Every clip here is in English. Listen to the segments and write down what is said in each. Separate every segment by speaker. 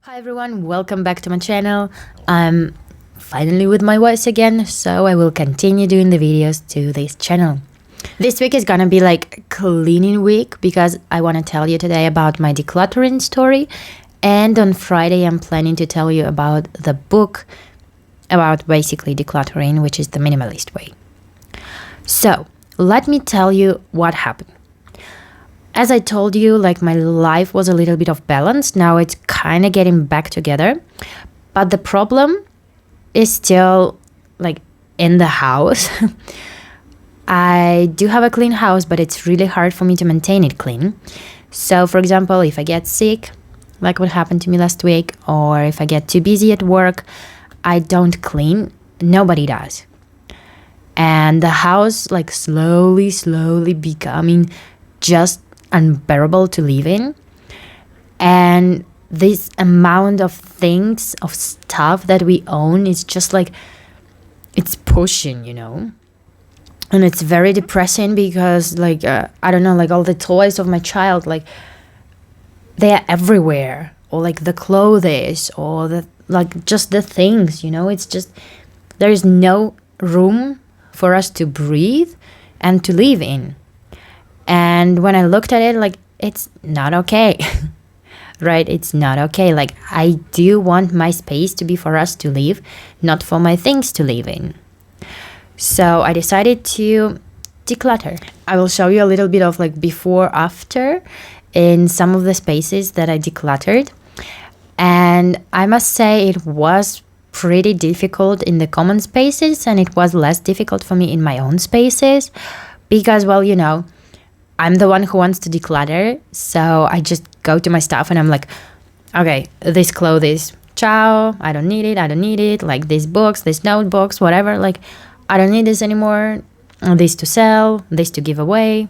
Speaker 1: Hi everyone, welcome back to my channel. I'm finally with my voice again, so I will continue doing the videos to this channel. This week is gonna be like cleaning week because I want to tell you today about my decluttering story, and on Friday I'm planning to tell you about the book about basically decluttering, which is the minimalist way. So let me tell you what happened. As I told you, like my life was a little bit off balance. Now it's kind of getting back together. But the problem is still like in the house. I do have a clean house, but it's really hard for me to maintain it clean. So, for example, if I get sick, like what happened to me last week, or if I get too busy at work, I don't clean. Nobody does. And the house like slowly becoming just unbearable to live in. And this amount of things, of stuff that we own is just like, it's pushing, and it's very depressing because like I don't know, like all the toys of my child, like they are everywhere, or like the clothes, or the like just the things, it's just there is no room for us to breathe and to live in. And when I looked at it, like, it's not okay, right? It's not okay. Like, I do want my space to be for us to live, not for my things to live in. So I decided to declutter. I will show you a little bit of like before, after in some of the spaces that I decluttered. And I must say it was pretty difficult in the common spaces, and it was less difficult for me in my own spaces because, well, I'm the one who wants to declutter, so I just go to my stuff and I'm like, okay, this clothes, ciao, I don't need it, like these books, these notebooks, whatever, like, I don't need this anymore, this to sell, this to give away.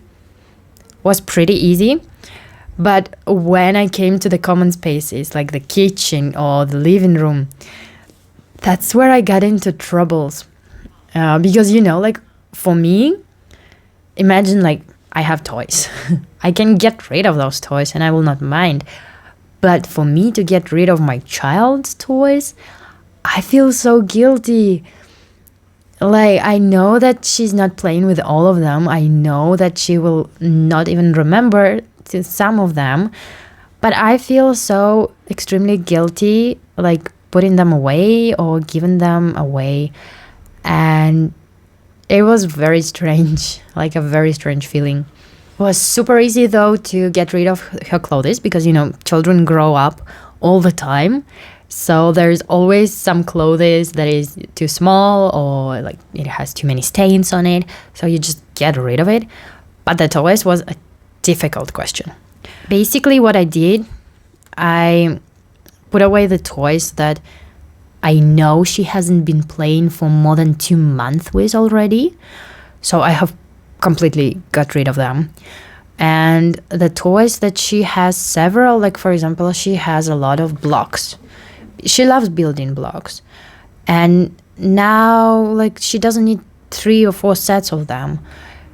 Speaker 1: Was pretty easy. But when I came to the common spaces, like the kitchen or the living room, that's where I got into troubles. Because, like, for me, imagine, like, I have toys. I can get rid of those toys and I will not mind. But for me to get rid of my child's toys, I feel so guilty. Like, I know that she's not playing with all of them. I know that she will not even remember to some of them. But I feel so extremely guilty, like putting them away or giving them away. And it was very strange, like a very strange feeling. It was super easy though to get rid of her clothes because, children grow up all the time. So there's always some clothes that is too small or like it has too many stains on it. So you just get rid of it. But the toys was a difficult question. Basically what I did, I put away the toys that I know she hasn't been playing for more than 2 months with already. So I have completely got rid of them. And the toys that she has several, like for example, she has a lot of blocks. She loves building blocks. And now like she doesn't need 3 or 4 sets of them.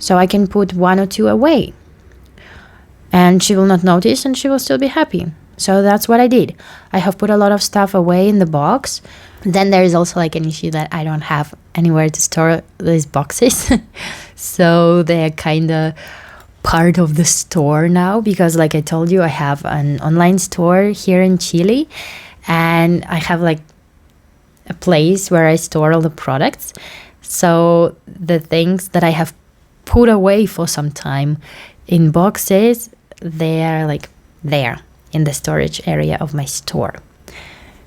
Speaker 1: So I can put 1 or 2 away. And she will not notice and she will still be happy. So that's what I did. I have put a lot of stuff away in the box. Then there is also like an issue that I don't have anywhere to store these boxes. So they're kind of part of the store now because like I told you, I have an online store here in Chile. And I have like a place where I store all the products. So the things that I have put away for some time in boxes, they are like there in the storage area of my store,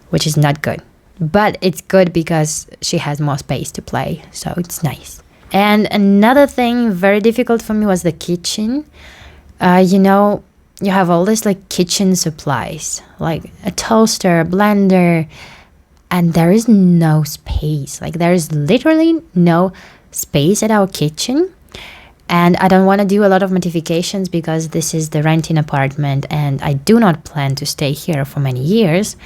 Speaker 1: which is not good. But it's good because she has more space to play, so it's nice. And another thing very difficult for me was the kitchen. You have all this like kitchen supplies, like a toaster, a blender, and there is no space. Like there is literally no space at our kitchen. And I don't want to do a lot of modifications because this is the renting apartment and I do not plan to stay here for many years.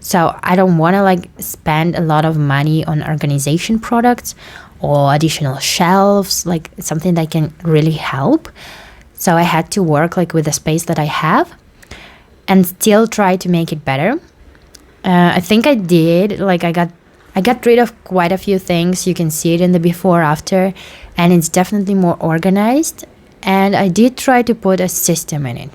Speaker 1: So I don't want to like spend a lot of money on organization products or additional shelves, like something that can really help. So I had to work like with the space that I have and still try to make it better. I think I did. Like I got rid of quite a few things. You can see it in the before after, and it's definitely more organized. And I did try to put a system in it.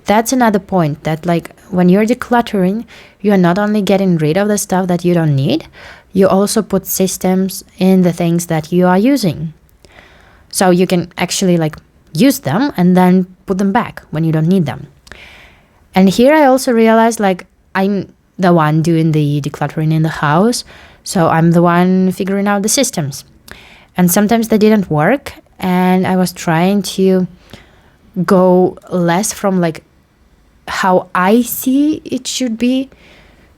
Speaker 1: That's another point, that like when you're decluttering, you are not only getting rid of the stuff that you don't need, you also put systems in the things that you are using. So you can actually like use them and then put them back when you don't need them. And here I also realized like I'm the one doing the decluttering in the house. So I'm the one figuring out the systems. And sometimes they didn't work. And I was trying to go less from like how I see it should be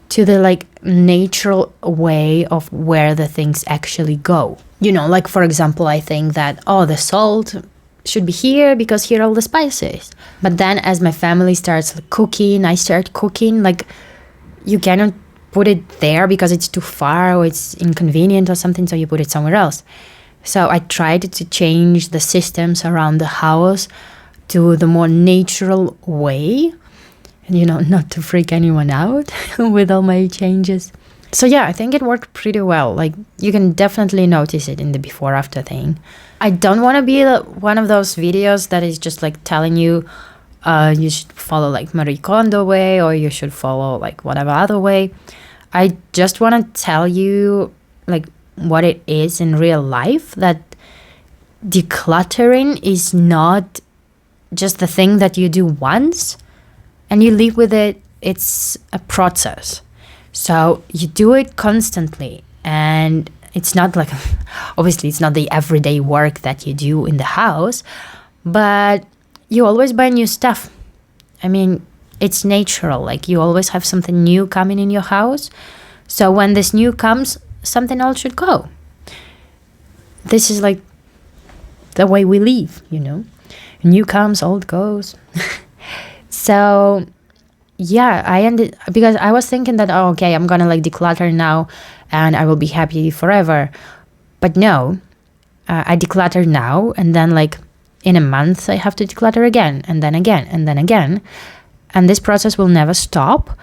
Speaker 1: to the like natural way of where the things actually go. You know, like for example, I think that, oh, the salt should be here because here are all the spices. But then as my family starts cooking, I start cooking, like you cannot put it there because it's too far or it's inconvenient or something, so you put it somewhere else. So I tried to change the systems around the house to the more natural way, you know, not to freak anyone out with all my changes. So yeah, I think it worked pretty well. Like you can definitely notice it in the before after thing. I don't want to be one of those videos that is just like telling you you should follow like Marie Kondo way or you should follow like whatever other way. I just want to tell you like what it is in real life, that decluttering is not just the thing that you do once and you live with it. It's a process. So you do it constantly, and it's not like, obviously it's not the everyday work that you do in the house, but you always buy new stuff. I mean, it's natural, like you always have something new coming in your house. So when this new comes, something else should go. This is like the way we live, you know. New comes, old goes. So yeah, because I was thinking that, oh, okay, I'm gonna like declutter now and I will be happy forever. But no, I declutter now and then like in a month I have to declutter again and then again and then again. And this process will never stop.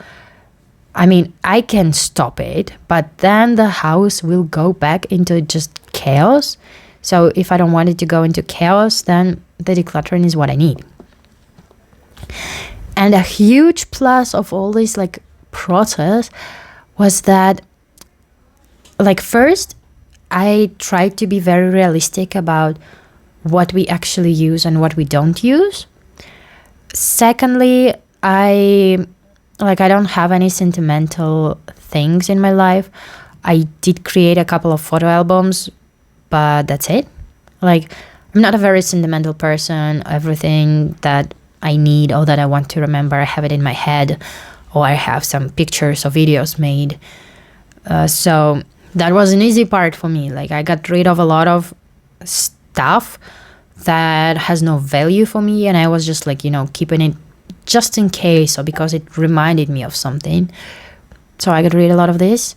Speaker 1: I mean, I can stop it, but then the house will go back into just chaos. So if I don't want it to go into chaos, then the decluttering is what I need. And a huge plus of all this like process was that, like, first I tried to be very realistic about what we actually use and what we don't use. Secondly, I don't have any sentimental things in my life. I did create a couple of photo albums, but that's it. Like, I'm not a very sentimental person. Everything that I need or that I want to remember, I have it in my head, or I have some pictures or videos made. So that was an easy part for me. Like, I got rid of a lot of stuff that has no value for me, and I was just like, keeping it just in case, or because it reminded me of something. So I got rid of a lot of this.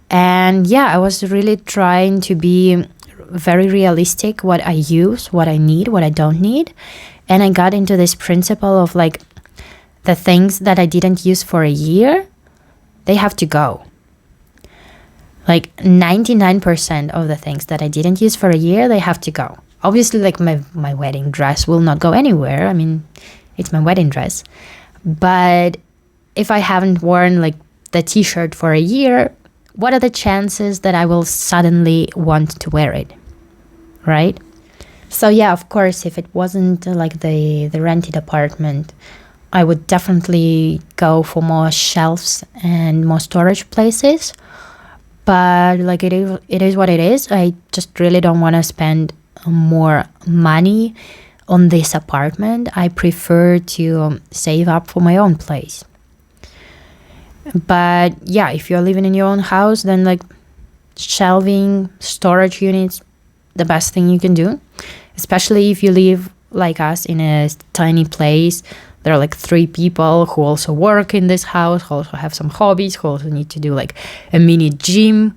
Speaker 1: And yeah, I was really trying to be very realistic, what I use, what I need, what I don't need. And I got into this principle of like, the things that I didn't use for a year, they have to go. Like 99% of the things that I didn't use for a year, they have to go. Obviously, like my wedding dress will not go anywhere. I mean, it's my wedding dress. But if I haven't worn like the t-shirt for a year, what are the chances that I will suddenly want to wear it? Right? So yeah, of course, if it wasn't like the rented apartment, I would definitely go for more shelves and more storage places. But like it is what it is. I just really don't want to spend more money on this apartment. I prefer to save up for my own place. But yeah, if you're living in your own house, then like shelving, storage units, the best thing you can do. Especially if you live like us in a tiny place. There are like 3 people who also work in this house, who also have some hobbies, who also need to do like a mini gym.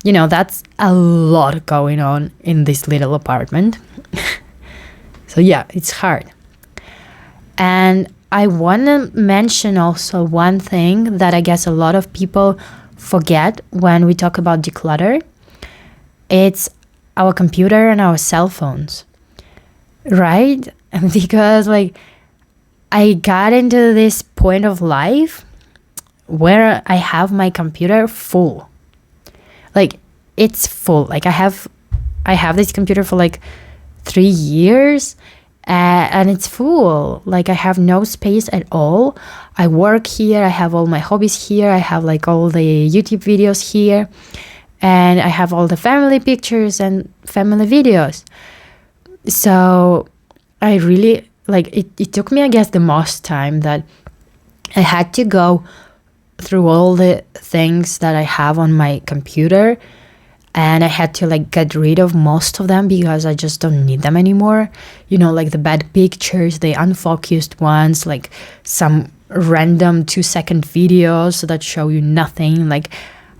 Speaker 1: That's a lot going on in this little apartment. So yeah, it's hard. And I want to mention also one thing that I guess a lot of people forget when we talk about declutter. It's our computer and our cell phones, right? Because like I got into this point of life where I have my computer full. Like it's full. Like I have this computer for like 3 years, and it's full. Like I have no space at all. I work here. I have all my hobbies here. I have like all the YouTube videos here, and I have all the family pictures and family videos. So I really like it took me, I guess, the most time that I had to go through all the things that I have on my computer, and I had to like get rid of most of them because I just don't need them anymore. You know, like the bad pictures, the unfocused ones, like some random 2-second videos that show you nothing. Like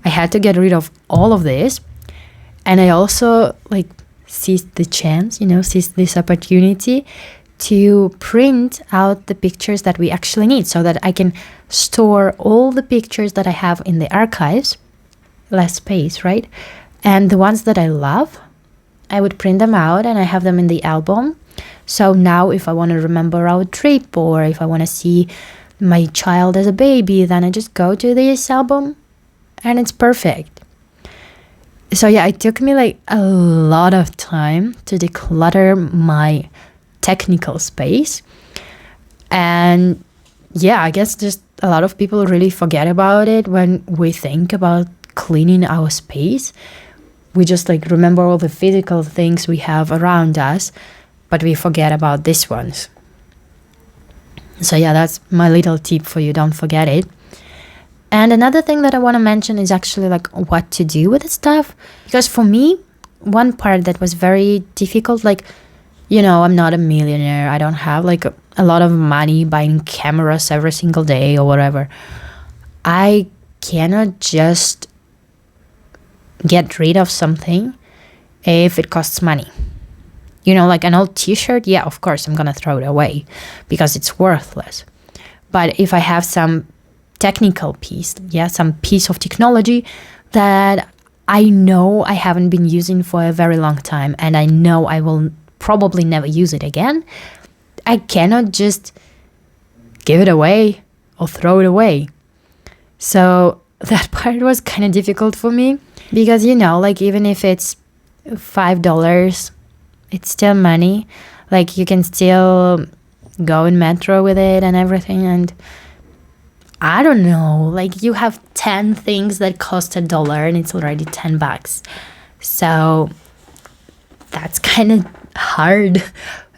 Speaker 1: I had to get rid of all of this. And I also like seized the chance, seized this opportunity to print out the pictures that we actually need so that I can store all the pictures that I have in the archives, less space, right? And the ones that I love, I would print them out and I have them in the album. So now if I want to remember our trip or if I want to see my child as a baby, then I just go to this album and it's perfect. So yeah, it took me like a lot of time to declutter my technical space. And yeah, I guess just a lot of people really forget about it when we think about cleaning our space. We just like remember all the physical things we have around us, but we forget about these ones. So yeah, that's my little tip for you. Don't forget it. And another thing that I want to mention is actually like what to do with the stuff. Because for me, one part that was very difficult, like, I'm not a millionaire. I don't have like a lot of money buying cameras every single day or whatever. I cannot just get rid of something if it costs money. Like an old t-shirt, yeah, of course I'm gonna throw it away because it's worthless. But if I have some technical piece, some piece of technology that I know I haven't been using for a very long time and I know I will probably never use it again, I cannot just give it away or throw it away. So that part was kind of difficult for me because, like even if it's $5, it's still money. Like you can still go in metro with it and everything. And I don't know, like you have 10 things that cost $1 and it's already $10. So that's kind of hard,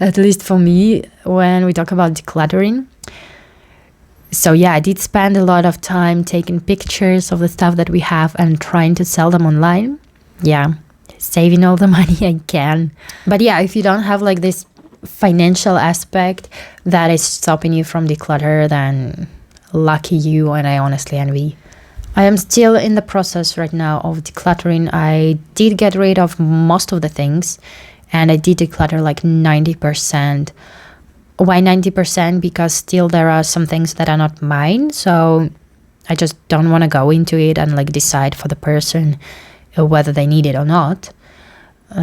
Speaker 1: at least for me, when we talk about decluttering. So yeah, I did spend a lot of time taking pictures of the stuff that we have and trying to sell them online. Yeah, saving all the money I can. But yeah, if you don't have like this financial aspect that is stopping you from declutter, then lucky you, and I honestly envy. I am still in the process right now of decluttering. I did get rid of most of the things and I did declutter like 90%. Why 90%? Because still there are some things that are not mine. So I just don't want to go into it and like decide for the person whether they need it or not.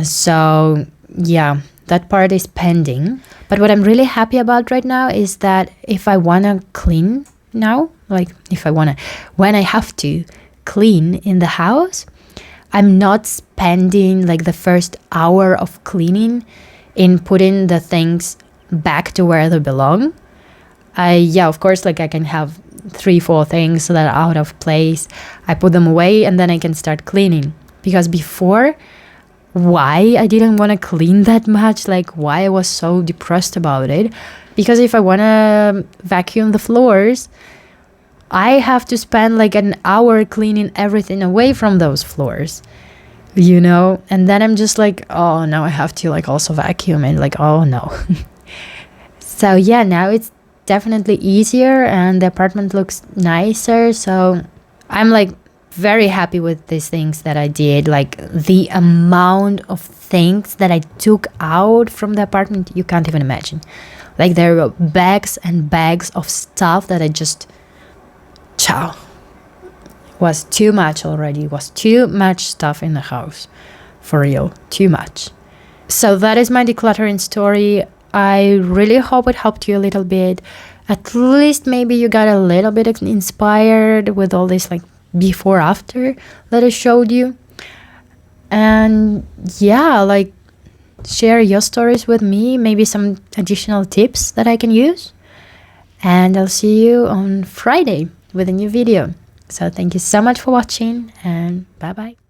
Speaker 1: So yeah, that part is pending. But what I'm really happy about right now is that if I want to clean now, like when I have to clean in the house, I'm not spending like the first hour of cleaning in putting the things back to where they belong. Of course, like I can have 3-4 things that are out of place. I put them away and then I can start cleaning. Because before, why I didn't want to clean that much, like why I was so depressed about it, because if I want to vacuum the floors, I have to spend like an hour cleaning everything away from those floors, and then I'm just like, oh, now I have to like also vacuum and like, oh no. So yeah, now it's definitely easier and the apartment looks nicer. So I'm like very happy with these things that I did. Like the amount of things that I took out from the apartment, you can't even imagine. Like there were bags and bags of stuff that I just, ciao, was too much already. Was too much stuff in the house. For real, too much. So that is my decluttering story. I really hope it helped you a little bit. At least maybe you got a little bit inspired with all this like before after that I showed you. And yeah, like share your stories with me, maybe some additional tips that I can use. And I'll see you on Friday with a new video. So thank you so much for watching, and bye bye.